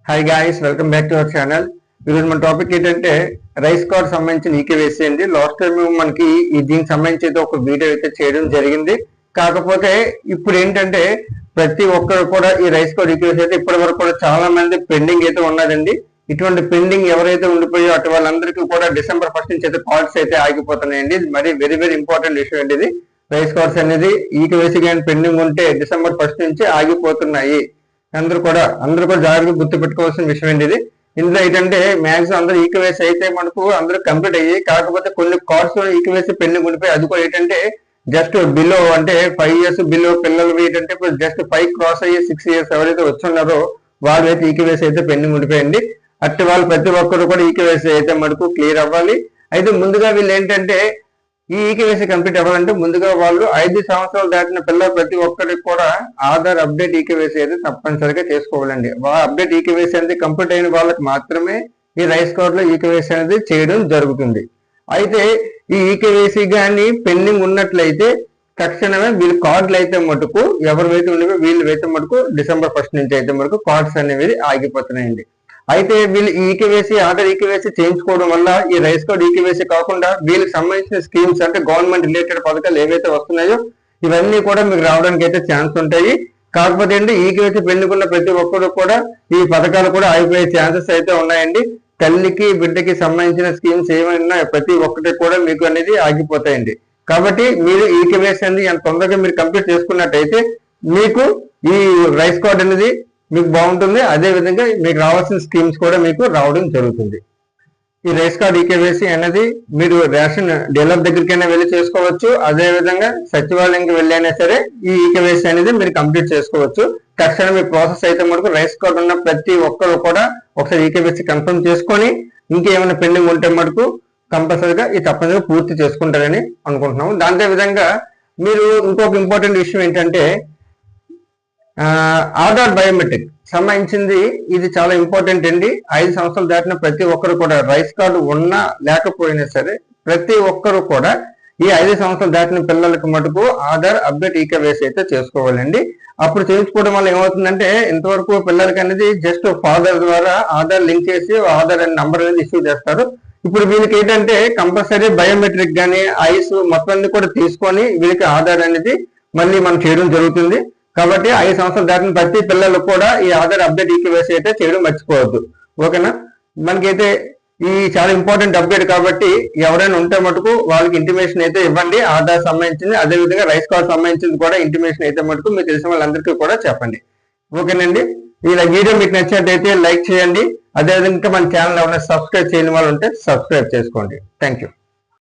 Hi guys, welcome back to our channel. ఈరోజు మన topic ఏంటంటే రైస్ కార్డ్ సంబంధించిన ఈకేవైసీ అండి. లాస్ట్ టైం మనకి దీనికి సంబంధించి ఒక వీడియో అయితే చేయడం జరిగింది. కాకపోతే ఇప్పుడు ఏంటంటే ప్రతి ఒక్కరు కూడా ఈ రైస్ కార్డ్ ఈకేవైసీ అయితే ఇప్పటి వరకు కూడా చాలా మంది పెండింగ్ అయితే ఉన్నదండి. ఇటువంటి పెండింగ్ ఎవరైతే ఉండిపోయో అటు వాళ్ళందరికీ కూడా December 1st నుంచి అయితే కార్డ్స్ అయితే ఆగిపోతున్నాయండి. మరి వెరీ వెరీ ఇంపార్టెంట్ ఇష్యూ అండి ఇది. రైస్ కార్డ్స్ అనేది ఈకేవైసీ కానీ పెండింగ్ ఉంటే December 1st నుంచి ఆగిపోతున్నాయి. అందరూ కూడా జాగ్రత్తగా గుర్తు పెట్టుకోవాల్సిన విషయం ఏంటి ఇది. ఇందులో ఏంటంటే మ్యాక్సిమం అందరూ ఈకేవైసీ అయితే మనకు అందరూ కంప్లీట్ అయ్యి, కాకపోతే కొన్ని కార్డ్స్ ఈకేవైసీ పెండింగ్ ఉండిపోయి అది కూడా ఏంటంటే జస్ట్ బిలో అంటే 5 years బిలో పిల్లలు ఏంటంటే జస్ట్ 5 క్రాస్ అయ్యి 6 years ఎవరైతే వచ్చున్నారో వాళ్ళు అయితే ఈకేవైసీ అయితే పెండింగ్ ఉండిపోయింది. అట్టి వాళ్ళు ప్రతి ఒక్కరు కూడా ఈకేవైసీ అయితే మనకు క్లియర్ అవ్వాలి. అయితే ముందుగా వీళ్ళు ఏంటంటే ఈ ఈకేవైసీ కంప్లీట్ అవ్వాలంటే ముందుగా వాళ్ళు 5 సంవత్సరాలు దాటిన పిల్లలు ప్రతి ఒక్కరికి కూడా ఆధార్ అప్డేట్ ఈకేవైసీ అయితే తప్పనిసరిగా చేసుకోవాలండి. అప్డేట్ ఈకేవైసీ అనేది కంప్లీట్ అయిన వాళ్ళకి మాత్రమే ఈ రైస్ కార్డ్ లో ఈకేవైసీ అనేది చేయడం జరుగుతుంది. అయితే ఈ ఈకేవైసీ కానీ పెండింగ్ ఉన్నట్లయితే తక్షణమే వీళ్ళ కార్డులు అయితే మటుకు ఎవరివైతే ఉండేవో వీళ్ళైతే మటుకు December 1st నుంచి అయితే మటుకు కార్డ్స్ అనేవి ఆగిపోతున్నాయండి. అయితే వీళ్ళు ఈకేవైసీ ఆధార్ ఈకేవైసీ చేయించుకోవడం వల్ల ఈ రైస్ కార్డ్ ఈకేవైసీ కాకుండా వీళ్ళకి సంబంధించిన స్కీమ్స్ అంటే గవర్నమెంట్ రిలేటెడ్ పథకాలు ఏవైతే వస్తున్నాయో ఇవన్నీ కూడా మీకు రావడానికి అయితే ఛాన్స్ ఉంటాయి. కాకపోతే ఏంటి ఈకేవైసీ పెండుకున్న ప్రతి ఒక్కరు కూడా ఈ పథకాలు కూడా అయిపోయే ఛాన్సెస్ అయితే ఉన్నాయండి. తల్లికి బిడ్డకి సంబంధించిన స్కీమ్స్ ఏమైనా ప్రతి ఒక్కటి కూడా మీకు అనేది ఆగిపోతాయండి. కాబట్టి మీరు ఈకేవైసీ అనేది ఎంత తొందరగా మీరు కంప్లీట్ చేసుకున్నట్టయితే మీకు ఈ రైస్ కార్డ్ అనేది మీకు బాగుంటుంది. అదే విధంగా మీకు రావాల్సిన స్కీమ్స్ కూడా మీకు రావడం జరుగుతుంది. ఈ రైస్ కార్డ్ ఈకేవైసీ అనేది మీరు రేషన్ డీలర్ దగ్గరికైనా వెళ్ళి చేసుకోవచ్చు. అదే విధంగా సచివాలయంకి వెళ్ళైనా సరే ఈ ఈకేవైసీ అనేది మీరు కంప్లీట్ చేసుకోవచ్చు. తక్షణం మీ ప్రాసెస్ అయితే మనకు రైస్ కార్డ్ ఉన్న ప్రతి ఒక్కరు కూడా ఒకసారి ఈకేవైసీ కన్ఫర్మ్ చేసుకొని ఇంకేమైనా పెండింగ్ ఉంటే మటుకు కంపల్సరీగా ఈ తప్పనిసరిగా పూర్తి చేసుకుంటారని అనుకుంటున్నాము. దాంతో విధంగా మీరు ఇంకొక ఇంపార్టెంట్ విషయం ఏంటంటే ఆధార్ బయోమెట్రిక్ సంబంధించింది. ఇది చాలా ఇంపార్టెంట్ అండి. 5 సంవత్సరాలు దాటిన ప్రతి ఒక్కరు కూడా రైస్ కార్డు ఉన్నా లేకపోయినా సరే ప్రతి ఒక్కరు కూడా ఈ 5 సంవత్సరాలు దాటిన పిల్లలకు మటుకు ఆధార్ అప్డేట్ ఈకేవైసీ అయితే చేసుకోవాలండి. అప్పుడు చేయించుకోవడం వల్ల ఏమవుతుందంటే ఇంతవరకు పిల్లలకి అనేది జస్ట్ ఫాదర్ ద్వారా ఆధార్ లింక్ చేసి ఆధార్ అనే నంబర్ అనేది ఇష్యూ చేస్తారు. ఇప్పుడు వీళ్ళకి ఏంటంటే కంపల్సరీ బయోమెట్రిక్ కానీ ఐస్ మొత్తం అన్ని కూడా తీసుకొని వీళ్ళకి ఆధార్ అనేది మళ్ళీ మనం చేయడం జరుగుతుంది. కాబట్టి 5 సంవత్సరాలు దాటిన ప్రతి పిల్లలు కూడా ఈ ఆధార్ అప్డేట్ ఈకేవైసీ అయితే చేయడం మర్చిపోవద్దు. ఓకేనా? మనకైతే ఈ చాలా ఇంపార్టెంట్ అప్డేట్ కాబట్టి ఎవరైనా ఉంటే మటుకు వాళ్ళకి ఇంటిమేషన్ అయితే ఇవ్వండి. ఆధార్ సంబంధించింది అదే విధంగా రైస్ కార్డ్ సంబంధించింది కూడా ఇంటిమేషన్ అయితే మటుకు మీకు తెలిసిన వాళ్ళందరికీ కూడా చెప్పండి. ఓకేనండి? ఇలా వీడియో మీకు నచ్చినట్టయితే లైక్ చేయండి. అదేవిధంగా మన ఛానల్ ఎవరైనా సబ్స్క్రైబ్ చేయని వాళ్ళు ఉంటే సబ్స్క్రైబ్ చేసుకోండి. Thank you.